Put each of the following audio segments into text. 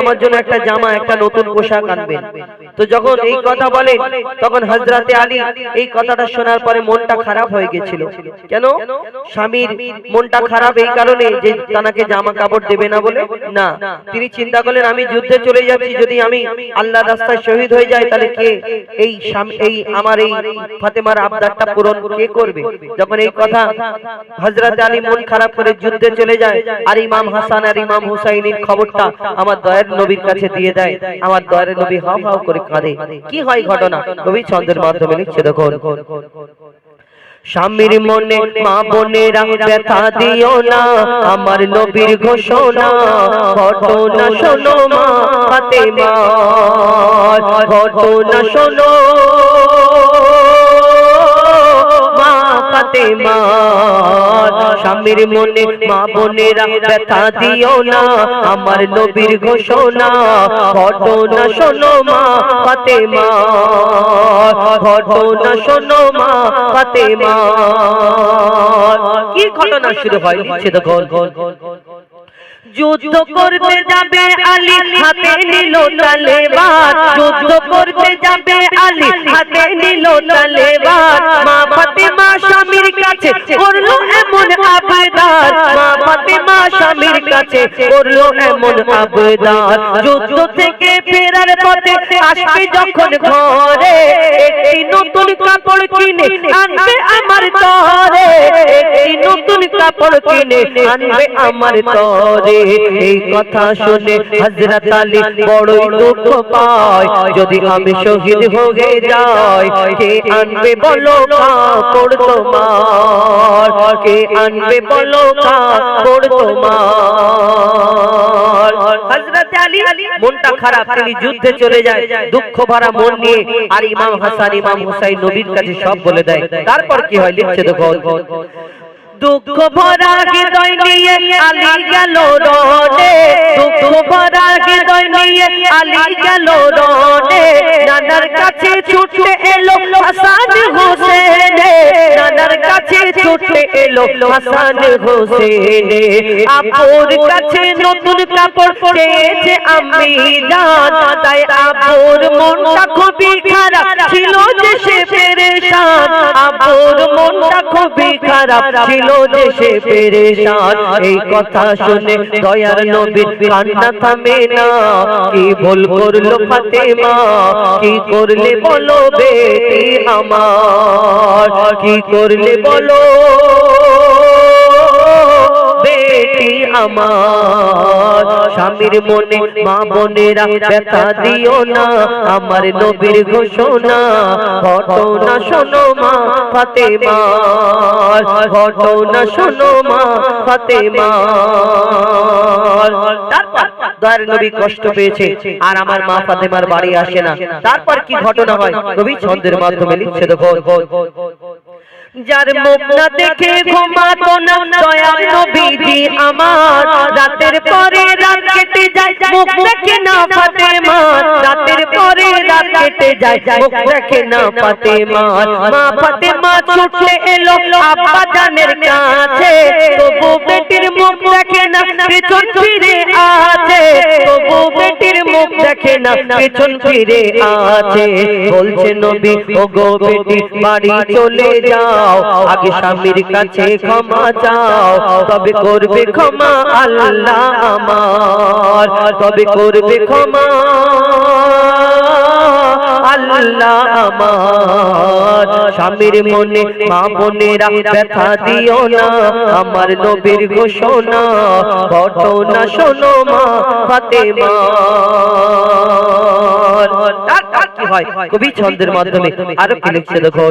আমার জন্য একটা জামা একটা নতুন পোশাক আনবেন। তো যখন এই কথা বলেন তখন হযরতে আলী এই কথাটা শোনার পরে মনটা খারাপ হয়ে গিয়েছিল। কেন? স্বামীর মনটা খারাপ এই কারণে যে তাকে জামা কাপড় দেবে না বলে না, তিনি চিন্তা করলেন আমি যুদ্ধে চলে যাচ্ছি, যদি আমি আল্লাহর রাস্তায় শহীদ হয়ে যাই তাহলে কে এই আমার এই ফাতেমার আবদারটা পূরণ কে করবে? যখন এই কথা হযরতে আলী মন খারাপ করে যুদ্ধে চলে যায় আর ইমাম হাসান আর ইমাম হুসাইনের খবরটা আমার দয়ার নবীর কাছে দিয়ে দেয়। আমার দয়ার নবী হাও হাও করে কাঁদে। কি হয় ঘটনা কবি ছন্দের মাধ্যমে লিখছে দেখুন। স্বামীর মনে মা বোনেরা ব্যথা দিও না, আমার নবীর ঘোষণা ঘটনা শোনো মা ফাতেমা, ঘটনা শোনো মা ফাতেমা। স্বামীর মনে মা বোনেরা ব্যথা দিও না, আমার নবীর ঘোষণা ঘটনা শোনো মা ফাতেমা, ঘটনা শোনো মা ফাতেমা। কি ঘটনা শুরু হয় লিখছে দেখুন। যুদ্ধ করতে যাবে আলী হাতে নিল তলোয়ার, যুদ্ধ করতে যাবে আলী হাতে নিল তলোয়ার। মা ফাতেমা স্বামীর কাছে করলো এমন আবদার, মা ফাতেমা স্বামীর কাছে করলো এমন আবদার। যুদ্ধ থেকে ফেরার পথে আসবে যখন ঘরে, একটি নতুন কাপড় কিনে আনবে আমার তরে, একটি নতুন কাপড় কিনে আনবে আমার তরে। এই কথা শুনে হযরত আলী বড়ই দুঃখ পায়, যদি আমি শহীদ হয়ে যাই কে আনবে বলো কাপড় তোমার, কে আনবে বলো কাপড় তোমার। হযরত আলী মনটা খারাপ, তিনি যুদ্ধে চলে যায় দুঃখ ভরা মন নিয়ে। আর ইমাম হাসান ইমাম হুসাইন নবীর কাছে সব বলে দেয়। তারপর কি হয় লিখছে দেখো। দুঃখ ভরা হৃদয় নিয়ে আলী গেল রনে, দুঃখ ভরা হৃদয় নিয়ে আলী গেল রনে। নানার কাছে ছুটে এলো হাসান হোসেন, নানার কাছে ছুটে এলো হাসান হোসেন। আপুর কাছে নতুন কাপড় পেয়েছে আম্মি জান, তাই আপুর মনটা খুবই খারাপ ছিল যে সে পেরেশান, আপুর মনটা খুবই খারাপ ছিল যে সে পেরেশান। এই কথা শুনে দয়ার নবীর কান্না থামে না, কি ভুল করলো ফাতেমা, কি করলে বলো বেটি আমার, কি করলে বলো বেটি আমার। স্বামীর মনে মা বোনেরা ব্যথা দিও না, আমার নবীর ঘোষণা ঘটনা শোনো মা ফাতেমা, ঘটনা শোনো মা ফাতেমা। তারপর দয়ার নবী কষ্ট পেয়েছে আর আমার মা ফাতেমার বাড়ি আসে না। তারপর কি ঘটনা হয় কবি ছন্দের মাধ্যমে লিখছে দেখো। যার মুখ না দেখে ঘুমাতো না দয়ার নবীজি আমার, রাতের পরে রাত কেটে যায় মুখ দেখে না ফাতেমা, রাতের পরে রাত কেটে যায় মুখ দেখে না ফাতেমা। মা ফাতেমা ছুটে এলো আব্বা জানের কাছে, তবু বেটির মুখ দেখে না পেছন ফিরে আছে, তবু বেটির মুখ দেখে না পেছন ফিরে আছে। বলছে নবী ওগো বেটি বাড়ি চলে যাও, আগে স্বামীর কাছে ক্ষমা চাও, তবে করবে ক্ষমা আল্লাহ আমার, তবে করবে ক্ষমা আল্লাহ আমার। স্বামীর মনে মা বোনেরা ব্যথা দিও না, আমার নবীর ঘোষণা ঘটনা শোনো মা ফাতেমা। কি হয় কবি ছন্দের মাধ্যমে আরো কি লিখছে দেখো।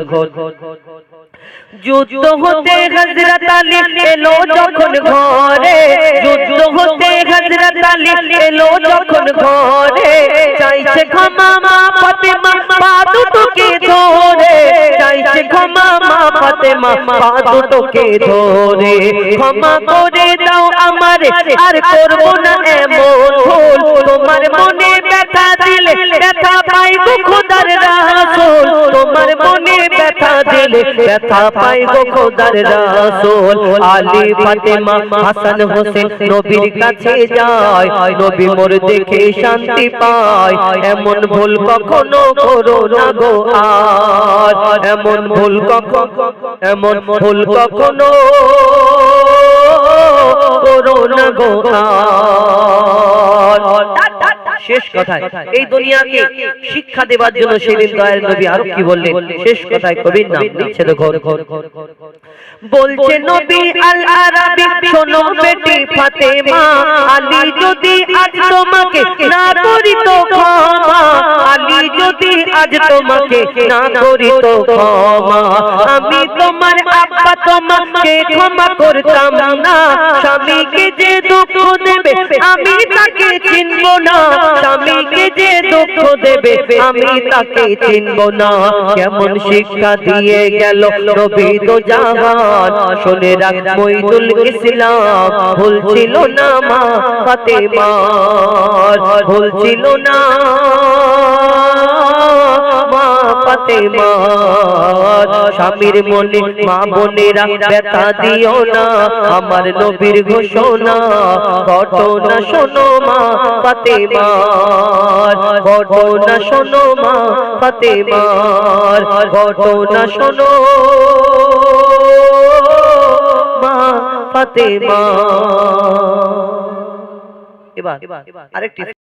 যুদ্ধ হতে হযরত আলী এলো যখন ঘরে, যুদ্ধ হতে হযরত আলী এলো যখন ঘরে। চাইছে ক্ষমা মা ফাতেমা পা দুটোকে ধরে, চাইছে ক্ষমা মা ফাতেমা পা দুটোকে ধরে। ক্ষমা করে দাও আমারে আর করব না এমন ভুল, তোমার মনে ব্যথা দিলে ব্যথা পাইব খোদার রাসূল, তোমার মনে ব্যথা দিলে ব্যথা পায় গো খোদার রাসূল আলী ফাতেমা হাসান হোসেন নবীর কাছে যায় নবী মোর দেখে শান্তি পায় এমন ভুল কখনো করো না গো আর এমন ভুল কখনো করো না গো আর শেষ কথায় এই দুনিয়াকে শিক্ষা দেওয়ার জন্য সেদিন দয়ার নবী আরো কি বললেন শেষ কথায় কবির নাম লিখছে দেখো বলছে নবী আল আরাবী শোনো বেটি ফাতেমা আলী যদি আজ তোমাকে না করিত ক্ষমা আলী যদি আজ তোমাকে না করিত ক্ষমা আমি তোমার আব্বা তোমাকে ক্ষমা করতাম না স্বামীকে যে দুঃখ দেবে আমি তাকে চিনব না স্বামীকে যে দুঃখ দেবে আমি তাকে চিনব না কেমন শিক্ষা দিয়ে গেল নবী তো জাহান শুনে রাখ মঈদুল ইসলাম ভুল ছিল না মা ফাতেমার ভুল ছিল না মা ফাতেমার স্বামীর মনে মা বোনেরা ব্যথা দিও না আমার নবীর ঘোষণা ঘটনা শোনো মা ফাতেমার ঘটনা শোনো মা ফাতেমার ঘটনা শোনো মা ফাতেমা এবার আরেকটি